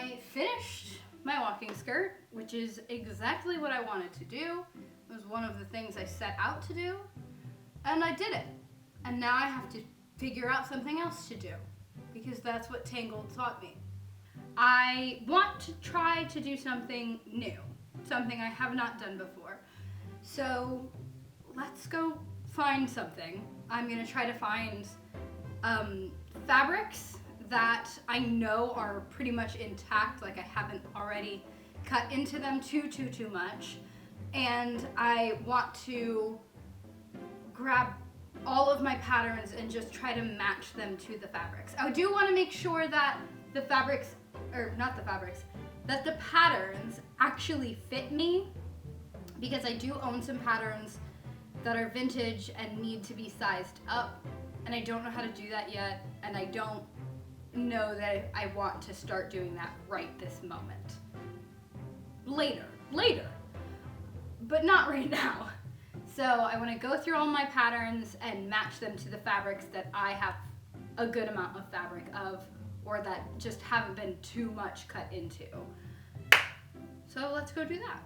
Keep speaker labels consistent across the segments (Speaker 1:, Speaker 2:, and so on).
Speaker 1: I finished my walking skirt, which is exactly what I wanted to do. It was one of the things I set out to do, and I did it. And now I have to figure out something else to do, because that's what Tangled taught me. I want to try to do something new, something I have not done before. So let's go find something. I'm gonna try to find fabrics that I know are pretty much intact, like I haven't already cut into them too much. And I want to grab all of my patterns and just try to match them to the fabrics. I do want to make sure that the fabrics, or not the fabrics, that the patterns actually fit me, because I do own some patterns that are vintage and need to be sized up, and I don't know how to do that yet, and I don't know that I want to start doing that right this moment. Later, but not right now. So I want to go through all my patterns and match them to the fabrics that I have a good amount of fabric of, or that just haven't been too much cut into. So let's go do that.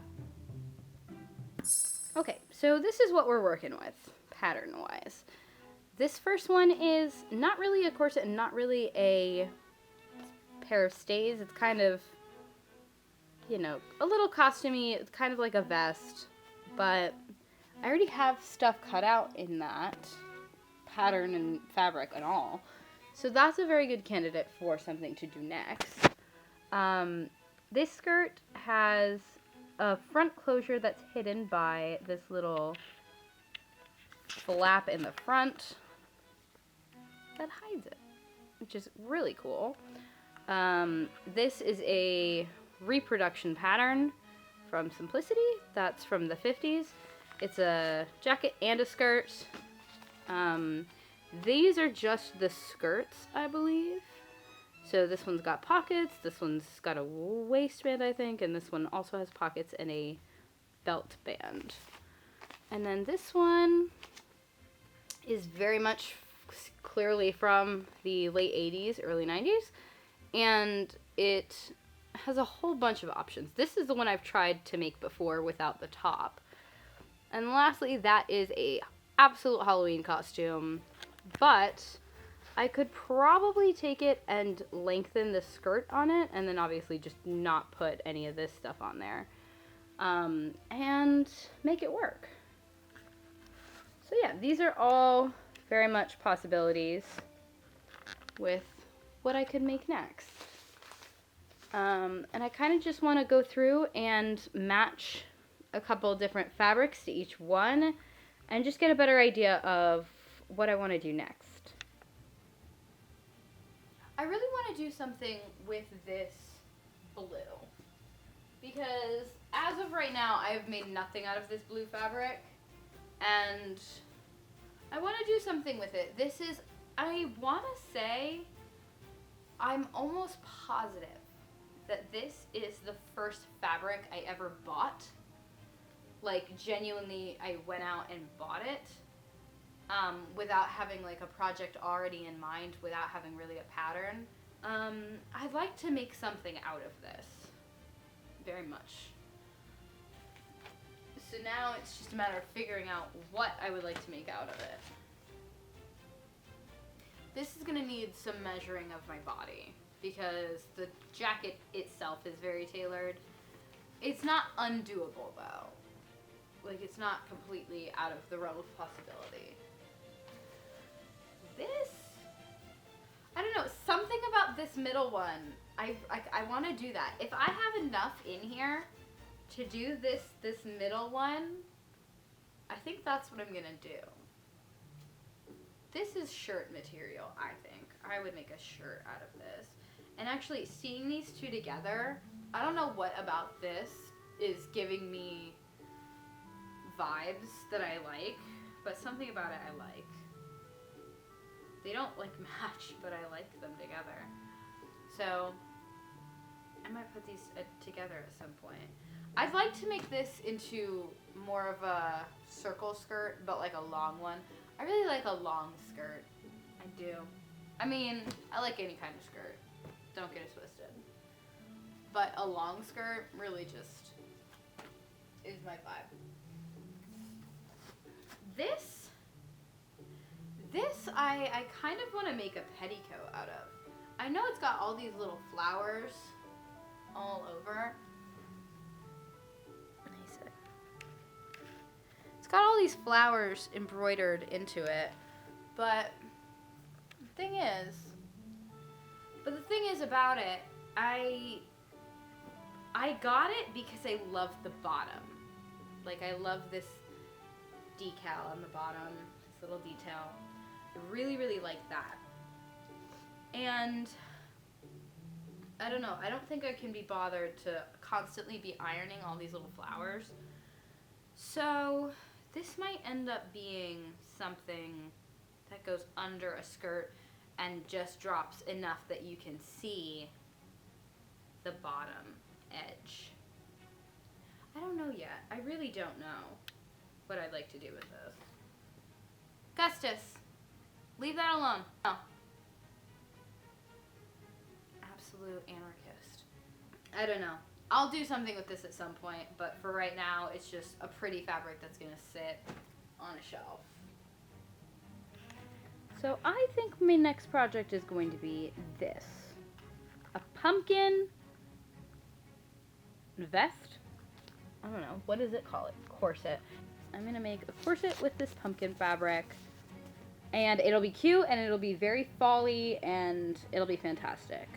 Speaker 1: Okay, so this is what we're working with, pattern-wise. This first one is not really a corset and not really a pair of stays. It's kind of, you know, a little costumey. It's kind of like a vest, but I already have stuff cut out in that pattern and fabric and all. So that's a very good candidate for something to do next. This skirt has a front closure that's hidden by this little flap in the front that hides it, which is really cool. This is a reproduction pattern from Simplicity. That's from the 50s. It's a jacket and a skirt. These are just the skirts, I believe. So this one's got pockets, this one's got a waistband, I think, and this one also has pockets and a belt band. And then this one is very much clearly from the late 80s, early 90s, and it has a whole bunch of options. This is the one I've tried to make before without the top. And lastly, that is a absolute Halloween costume, but I could probably take it and lengthen the skirt on it, and then obviously just not put any of this stuff on there, and make it work. So yeah, these are all very much possibilities with what I could make next. And I kind of just want to go through and match a couple different fabrics to each one and just get a better idea of what I want to do next. I really want to do something with this blue, because as of right now I have made nothing out of this blue fabric, and I want to do something with it. This is, I want to say, I'm almost positive that this is the first fabric I ever bought. Like, genuinely, I went out and bought it without having like a project already in mind, without having really a pattern. I'd like to make something out of this, very much. So now it's just a matter of figuring out what I would like to make out of it. This is gonna need some measuring of my body, because the jacket itself is very tailored. It's not undoable though. Like, it's not completely out of the realm of possibility. This, I don't know, something about this middle one, I want to do that. If I have enough in here to do this middle one, I think that's what I'm gonna do. This is shirt material, I think. I would make a shirt out of this. And actually, seeing these two together, I don't know what about this is giving me vibes that I like, but something about it I like. They don't like match, but I like them together. So I might put these together at some point. I'd like to make this into more of a circle skirt, but like a long one. I really like a long skirt. I do. I mean, I like any kind of skirt. Don't get it twisted. but a long skirt really just is my vibe. This I kind of want to make a petticoat out of. I know it's got all these little flowers all over. It's got all these flowers embroidered into it, but the thing is about it, I got it because I love the bottom. Like, I love this decal on the bottom, this little detail. I really, really like that. And I don't know, I don't think I can be bothered to constantly be ironing all these little flowers. So this might end up being something that goes under a skirt and just drops enough that you can see the bottom edge. I don't know yet. I really don't know what I'd like to do with this. Augustus, leave that alone. No. Absolute anarchist. I don't know. I'll do something with this at some point, but for right now, it's just a pretty fabric that's gonna sit on a shelf. So I think my next project is going to be this. A pumpkin vest? I don't know. What does it call it? Corset. I'm gonna make a corset with this pumpkin fabric, and it'll be cute, and it'll be very fall-y, and it'll be fantastic.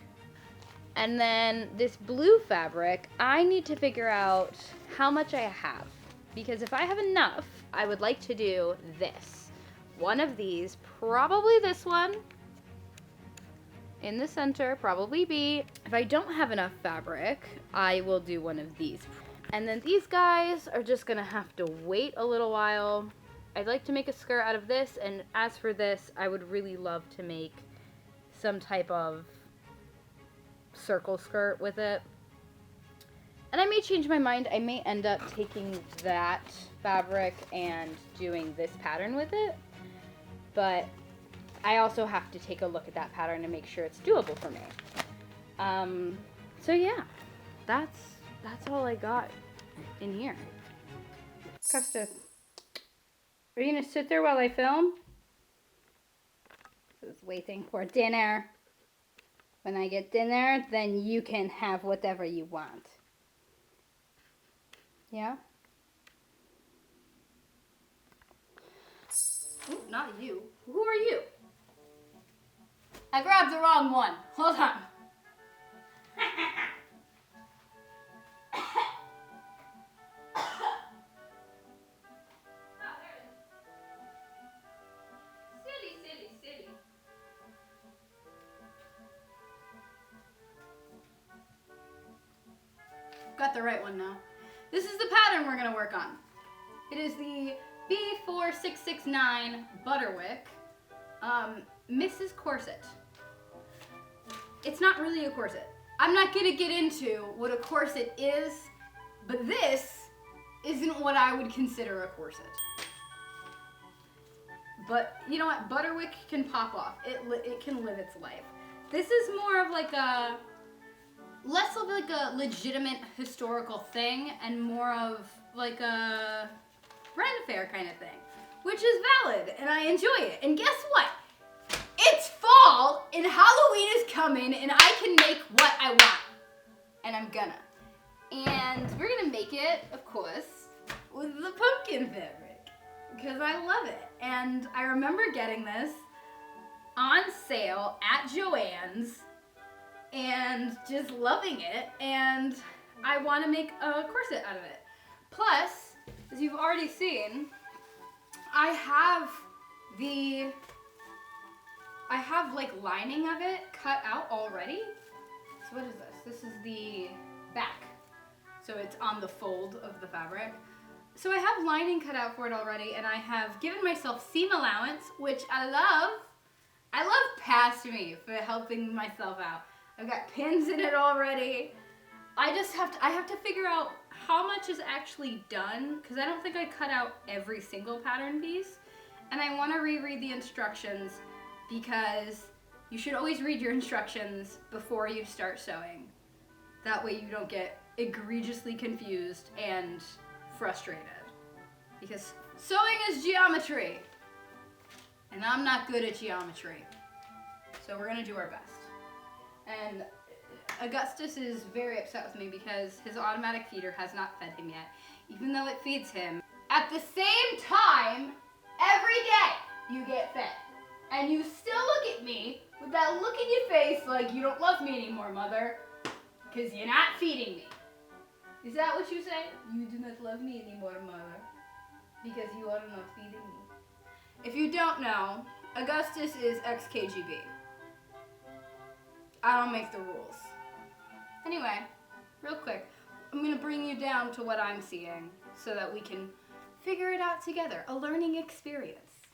Speaker 1: And then this blue fabric, I need to figure out how much I have, because if I have enough, I would like to do this. One of these, probably this one, in the center, probably B. If I don't have enough fabric, I will do one of these. And then these guys are just gonna have to wait a little while. I'd like to make a skirt out of this, and as for this, I would really love to make some type of circle skirt with it. And I may change my mind. I may end up taking that fabric and doing this pattern with it, but I also have to take a look at that pattern and make sure it's doable for me. So yeah, that's all I got in here. Augustus, are you gonna sit there while I film? Just waiting for dinner. When I get dinner, then you can have whatever you want. Yeah? Ooh, not you. Who are you? I grabbed the wrong one. Hold on. Got the right one now. This is the pattern we're gonna work on. It is the B4669 Butterwick Mrs. Corset. It's not really a corset. I'm not gonna get into what a corset is, but this isn't what I would consider a corset. But you know what? Butterwick can pop off. It can live its life. This is more of like a less of like a legitimate historical thing and more of like a Ren Fair kind of thing, which is valid and I enjoy it. And guess what? It's fall and Halloween is coming and I can make what I want. And I'm gonna. And we're gonna make it, of course, with the pumpkin fabric because I love it. And I remember getting this on sale at Joann's and just loving it, and I want to make a corset out of it. Plus, as you've already seen, I have like lining of it cut out already. So what is this? This is the back. So it's on the fold of the fabric. So I have lining cut out for it already, and I have given myself seam allowance, which I love. I love Past Me for helping myself out. I've got pins in it already. I have to figure out how much is actually done, because I don't think I cut out every single pattern piece. And I want to reread the instructions, because you should always read your instructions before you start sewing. That way you don't get egregiously confused and frustrated. Because sewing is geometry. And I'm not good at geometry. So we're gonna do our best. And Augustus is very upset with me because his automatic feeder has not fed him yet, even though it feeds him. At the same time, every day you get fed. And you still look at me with that look in your face like you don't love me anymore, mother, because you're not feeding me. Is that what you say? You do not love me anymore, mother, because you are not feeding me. If you don't know, Augustus is ex-KGB. I don't make the rules. Anyway, real quick, I'm gonna bring you down to what I'm seeing so that we can figure it out together. A learning experience.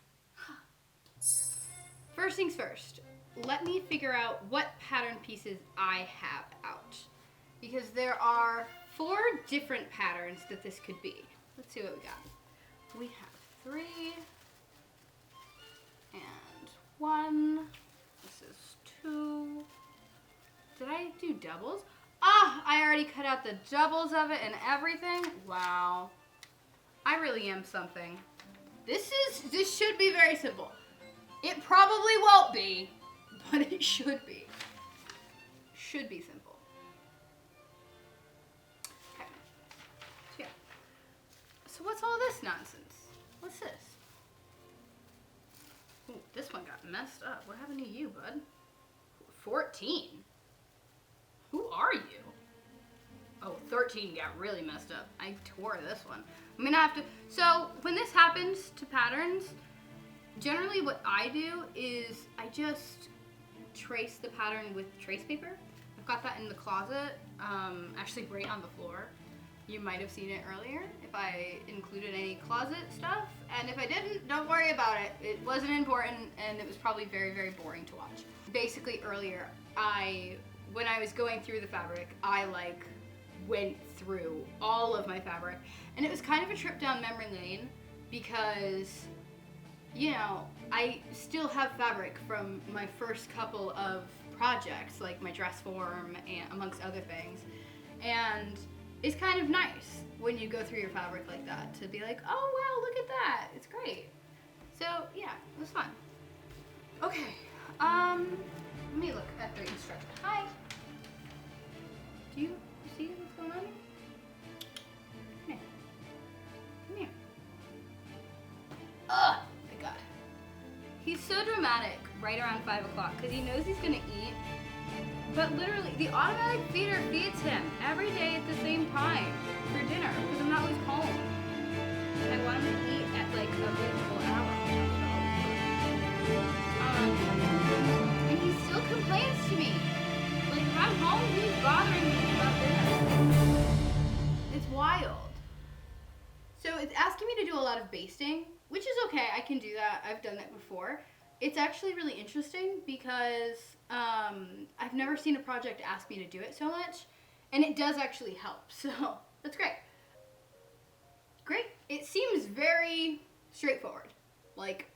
Speaker 1: First things first, let me figure out what pattern pieces I have out. Because there are 4 different patterns that this could be. Let's see what we got. We have 3 and 1. This is 2. Did I do doubles? Ah, I already cut out the doubles of it and everything. Wow. I really am something. This should be very simple. It probably won't be, but it should be. Should be simple. Okay. So yeah. So what's all this nonsense? What's this? Ooh, this one got messed up. What happened to you, bud? 14. Who are you? Oh, 13 got really messed up. I tore this one. I'm gonna have to, so when this happens to patterns, generally what I do is I just trace the pattern with trace paper. I've got that in the closet, actually right on the floor. You might have seen it earlier if I included any closet stuff, and if I didn't, don't worry about it. It wasn't important, and it was probably very, very boring to watch. Basically earlier, when I was going through the fabric, I went through all of my fabric, and it was kind of a trip down memory lane because, you know, I still have fabric from my first couple of projects, like my dress form and amongst other things, and it's kind of nice when you go through your fabric like that to be like, oh wow, look at that, it's great. So yeah, it was fun. Okay, let me look at the instructions. Hi. Do you see what's going on here? Come here. Come here. Ugh, my God. He's so dramatic right around 5 o'clock because he knows he's gonna eat. But literally, the automatic feeder feeds him every day at the same time for dinner because I'm not always home. And I want him to eat at like a reasonable hour. And he still complains to me. Like if I'm home, he's bothering me about dinner. It's wild. So it's asking me to do a lot of basting, which is okay. I can do that. I've done that before. It's actually really interesting because I've never seen a project ask me to do it so much, and it does actually help, so that's great. Great. It seems very straightforward. Like,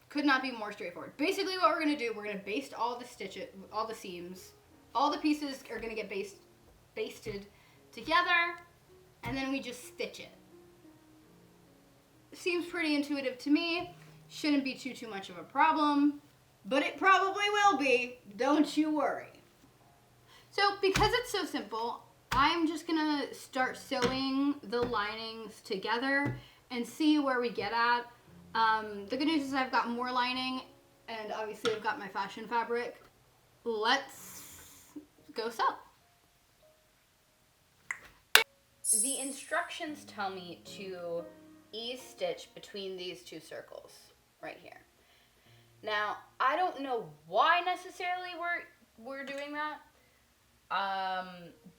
Speaker 1: could not be more straightforward. Basically what we're going to do, we're going to baste all the stitches, all the seams, all the pieces are going to get basted together, and then we just stitch it. Seems pretty intuitive to me. Shouldn't be too much of a problem, but it probably will be, don't you worry. So because it's so simple, I'm just gonna start sewing the linings together and see where we get at. The good news is I've got more lining, and obviously I've got my fashion fabric. Let's go sew. The instructions tell me to ease stitch between these 2 circles right here. Now, I don't know why necessarily we're doing that,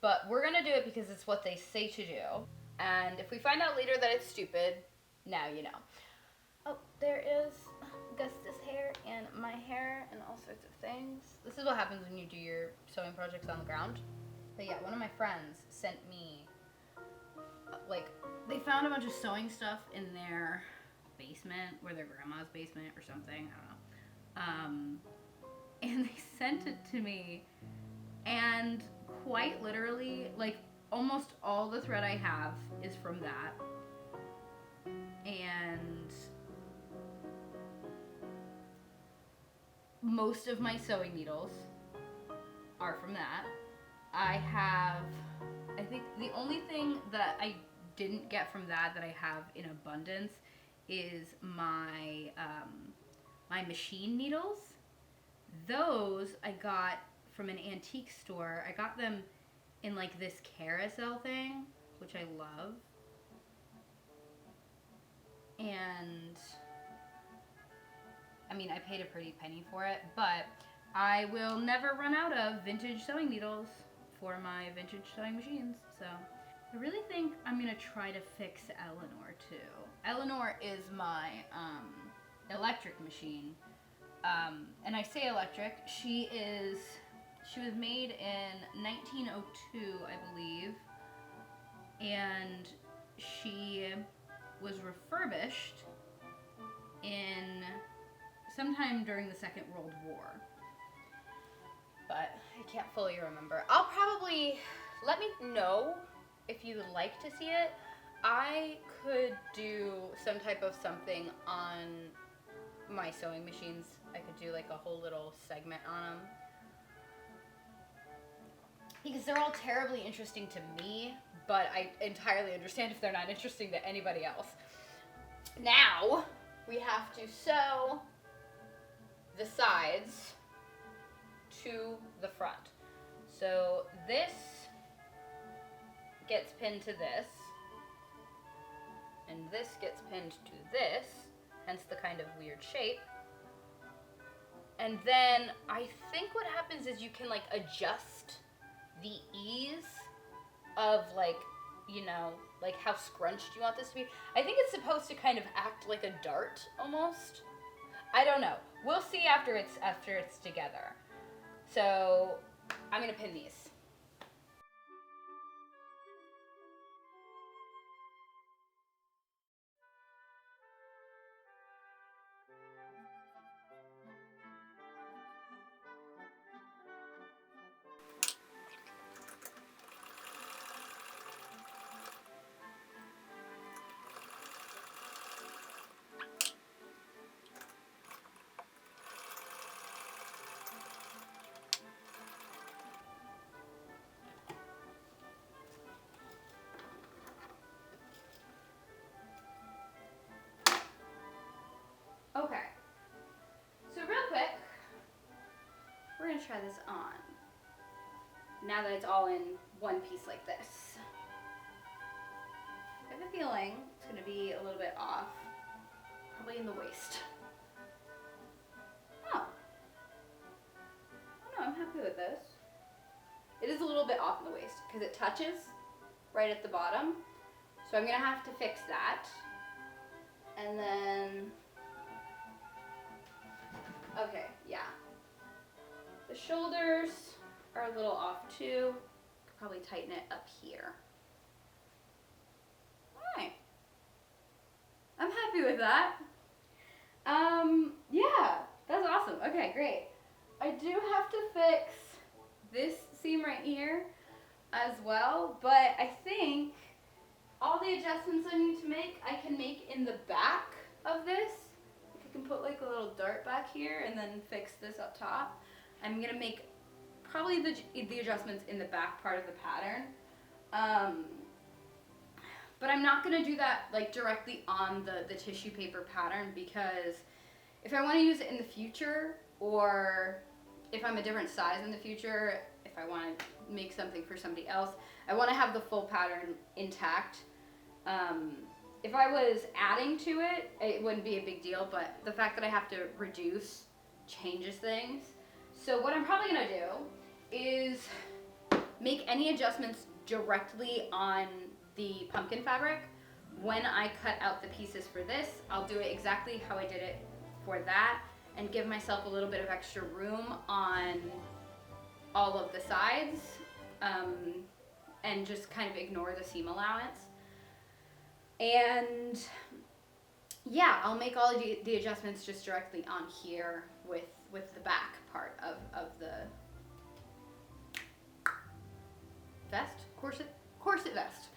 Speaker 1: but we're gonna do it because it's what they say to do. And if we find out later that it's stupid, now you know. Oh, there is Augustus' hair and my hair and all sorts of things. This is what happens when you do your sewing projects on the ground. But yeah, one of my friends sent me, they found a bunch of sewing stuff in their basement, or their grandma's basement or something, I don't know. And they sent it to me, and quite literally, like almost all the thread I have is from that. And most of my sewing needles are from that. I think the only thing that I didn't get from that I have in abundance is my my machine needles. Those I got from an antique store. I got them in like this carousel thing, which I love. And I mean, I paid a pretty penny for it, but I will never run out of vintage sewing needles for my vintage sewing machines. So I really think I'm gonna try to fix Eleanor too. Eleanor is my electric machine. And I say electric, she was made in 1902, I believe, and she was refurbished in sometime during the Second World War. But I can't fully remember. I'll probably, let me know if you would like to see it. I could do some type of something on my sewing machines. I could do like a whole little segment on them. Because they're all terribly interesting to me, but I entirely understand if they're not interesting to anybody else. Now, we have to sew the sides to the front. So this gets pinned to this, and this gets pinned to this, hence the kind of weird shape. And then I think what happens is you can like adjust the ease of like, you know, like how scrunched you want this to be. I think it's supposed to kind of act like a dart almost. I don't know. We'll see after it's together. So I'm gonna pin these. Okay, so real quick, we're gonna try this on. Now that it's all in one piece like this. I have a feeling it's gonna be a little bit off, probably in the waist. Oh, no, I'm happy with this. It is a little bit off in the waist because it touches right at the bottom. So I'm gonna have to fix that. And then, okay, yeah. The shoulders are a little off too. Could probably tighten it up here. Alright. I'm happy with that. Yeah, that's awesome. Okay, great. I do have to fix this seam right here as well, but I think all the adjustments I need to make, I can make in the back of this. I can put like a little dart back here and then fix this up top. I'm gonna make probably the adjustments in the back part of the pattern. But I'm not gonna do that like directly on the tissue paper pattern, because if I wanna use it in the future, or if I'm a different size in the future, if I wanna make something for somebody else, I wanna have the full pattern intact. If I was adding to it, it wouldn't be a big deal, but the fact that I have to reduce changes things. So what I'm probably gonna do is make any adjustments directly on the pumpkin fabric. When I cut out the pieces for this, I'll do it exactly how I did it for that, and give myself a little bit of extra room on all of the sides, and just kind of ignore the seam allowance. And yeah, I'll make all of the adjustments just directly on here with the back part of corset vest.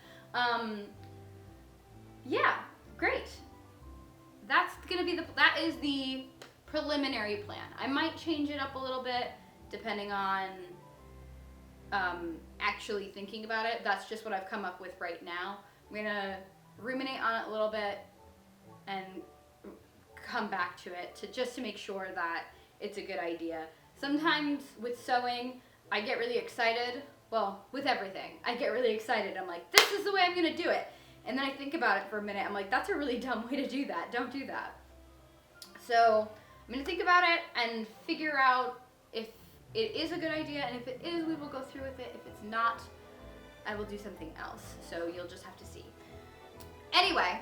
Speaker 1: Yeah, great. That is the preliminary plan. I might change it up a little bit depending on actually thinking about it. That's just what I've come up with right now. I'm gonna ruminate on it a little bit and come back to it just to make sure that it's a good idea. Sometimes with sewing, I get really excited. Well, with everything, I get really excited. I'm like, this is the way I'm gonna do it. And then I think about it for a minute. I'm like, that's a really dumb way to do that. Don't do that. So I'm gonna think about it and figure out if it is a good idea, and if it is, we will go through with it. If it's not, I will do something else. So you'll just have to see. Anyway,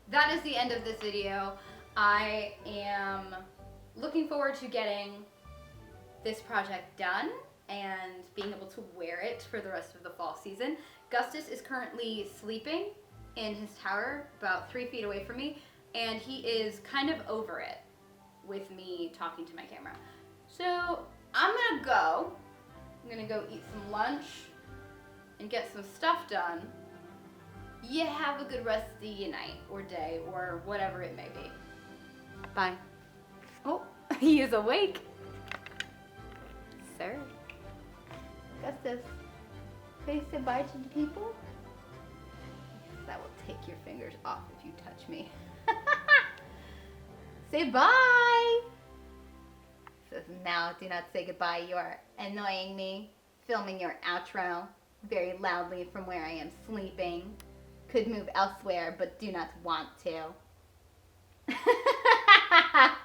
Speaker 1: that is the end of this video. I am looking forward to getting this project done and being able to wear it for the rest of the fall season. Augustus is currently sleeping in his tower about 3 feet away from me, and he is kind of over it with me talking to my camera. So I'm gonna go eat some lunch and get some stuff done. You have a good rest of your night or day or whatever it may be. Bye. Oh, he is awake. Sir. Augustus, say bye to the people. That will take your fingers off if you touch me. Say bye. Says now, do not say goodbye. You are annoying me. Filming your outro very loudly from where I am sleeping. Could move elsewhere, but do not want to.